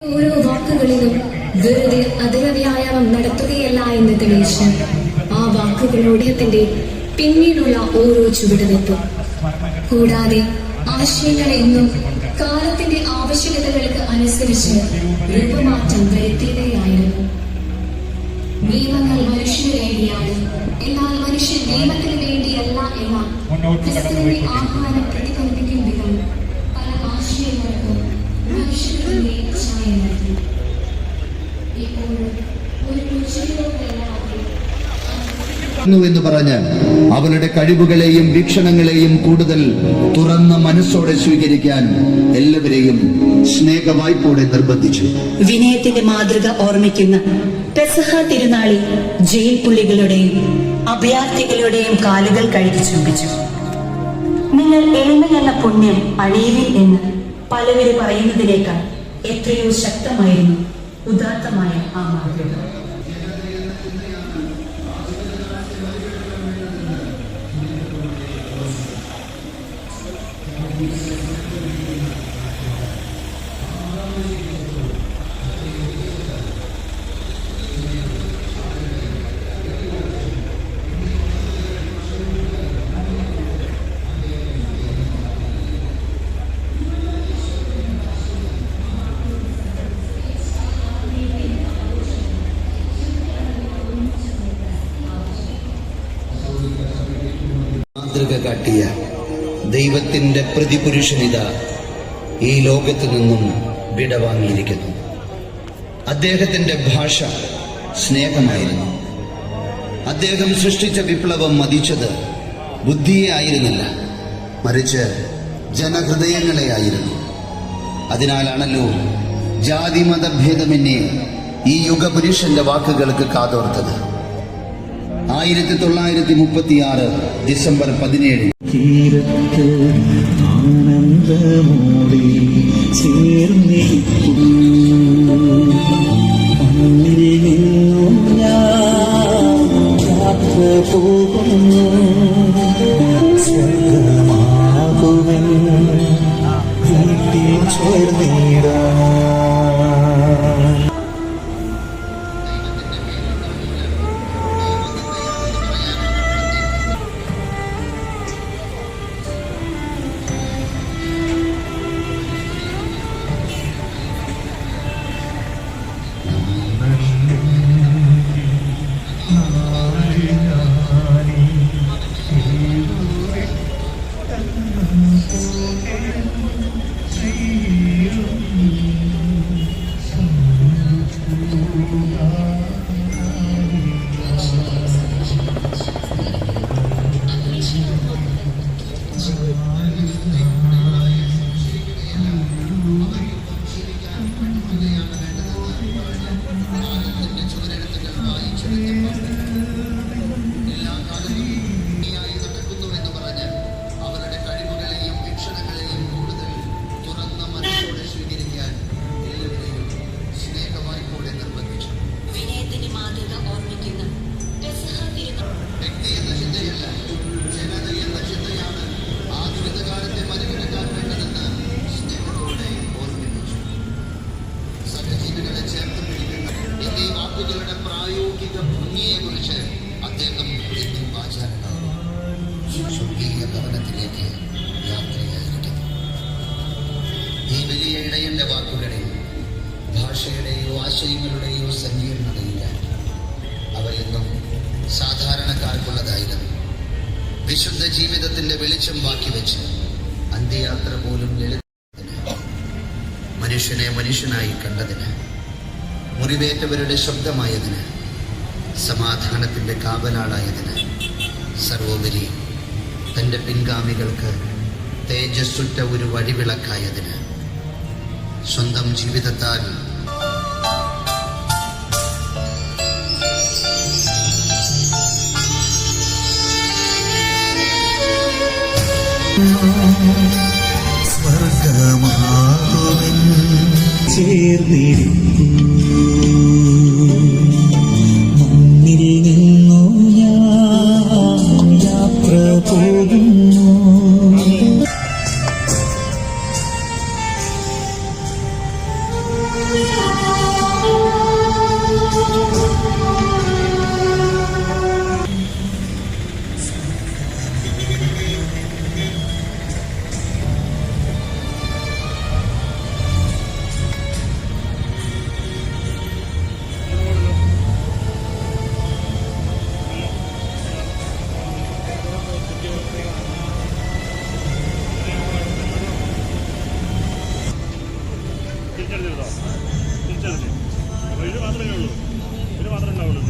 ഓരോ വാക്കുകളിലും വെറുതെ അധിക വ്യായാമം നടത്തുകയല്ല എന്ന് തെളിയിച്ച് ആ വാക്കുകളോടത്തിന്റെ പിന്നീടുള്ള ഓരോ ചുവടുവെപ്പും കൂടാതെ ആശയങ്ങൾ എന്നും കാലത്തിന്റെ ആവശ്യകതകൾക്ക് അനുസരിച്ച് രൂപമാറ്റം വരുത്തുകയായിരുന്നു. നിയമങ്ങൾ മനുഷ്യന് വേണ്ടിയാണ്, എന്നാൽ മനുഷ്യൻ നിയമത്തിന് വേണ്ടിയല്ല എന്ന ക്രിസ്തുവിന്റെ ആഹ്വാനം പ്രതിഫലിപ്പിക്കും വിധം പല ആശയങ്ങൾക്കും മനുഷ്യരുടെ ഛായ നൽകി. ഇപ്പോഴും ഒരു എന്ന് പറഞ്ഞ് അവളുടെ കഴിവുകളെയും വീക്ഷണങ്ങളെയും കൂടുതൽ തുറന്ന മനസ്സോടെ സ്വീകരിക്കാൻ എല്ലാവരെയും സ്നേഹവായ്പോടെ നിർബന്ധിച്ചു. വിനയത്തിന്റെ മാതൃക ഓർമ്മിക്കുന്ന പെസഹ തിരുനാളിൽ ജയിൽ പുള്ളികളുടെയും അഭയാർത്ഥികളുടെയും കാലുകൾ കഴുകി ചുംബിച്ചു. നിങ്ങൾ എളിമയെന്ന പുണ്യം അണിയുവിൻ എന്ന് പലവര് പറയുന്നതിനേക്കാൾ എത്രയോ ശക്തമായിരുന്നു ഉദാത്തമായ ആ മാതൃക. മാതൃക കാട്ടിയ ദൈവത്തിന്റെ പ്രതിപുരുഷനിത ഈ ലോകത്തു നിന്നും വിടവാങ്ങിയിരിക്കുന്നു. അദ്ദേഹത്തിന്റെ ഭാഷ സ്നേഹമായിരുന്നു. അദ്ദേഹം സൃഷ്ടിച്ച വിപ്ലവം മതിച്ചത് ബുദ്ധിയെ ആയിരുന്നില്ല, മറിച്ച് ജനഹൃദയങ്ങളെ ആയിരുന്നു. അതിനാലാണല്ലോ ജാതി മതഭേദമന്യേ ഈ യുഗപുരുഷന്റെ വാക്കുകൾക്ക് കാതോർത്തത്. 1936 ഡിസംബർ 17 തീരത്ത് ആനന്ദമോടെ ചേർന്നിരിക്കും മണ്ണിൽ നിന്നും ഞാൻ യാത്ര പോകുന്നു സ്വർഗമാകുവൻ വീട്ടിൽ ചേർന്നിടാൻ. പ്രായോഗിക ഭംഗിയെക്കുറിച്ച് അദ്ദേഹം സ്വർഗീയ ഭവനത്തിലേക്ക് യാത്രയായിരിക്കുന്നു. ഈ വലിയ ഇടയന്റെ വാക്കുകളിൽ ഭാഷയുടെയോ ആശയങ്ങളുടെയോ സങ്കീർണതയില്ല. അവയെന്നും സാധാരണക്കാർക്കുള്ളതായിരുന്നു. വിശുദ്ധ ജീവിതത്തിന്റെ വെളിച്ചം ബാക്കി വെച്ച് അന്ത്യയാത്ര പോലും ലളിതത്തിന്, മനുഷ്യനെ മനുഷ്യനായി കണ്ടതിന്, മുറിവേറ്റവരുടെ ശബ്ദമായതിന്, സമാധാനത്തിന്റെ കാവലാളായതിന്, സർവോപരി തന്റെ പിൻഗാമികൾക്ക് തേജസ്സുറ്റ ഒരു വഴിവിളക്കായതിന്, സ്വന്തം ജീവിതത്താൽ സ്വർഗമാകുവൻ ചേർന്നിരിക്കും മണ്ണിൽ നിന്നു ഞാൻ യാത്ര പോകുന്നു. തിരിച്ചറിഞ്ഞിരുന്നോ? തിരിച്ചറിഞ്ഞു. അപ്പോൾ ഇത് മാത്രമേ ഉള്ളൂ, ഇത് മാത്രമേ ഉണ്ടാവുള്ളൂ.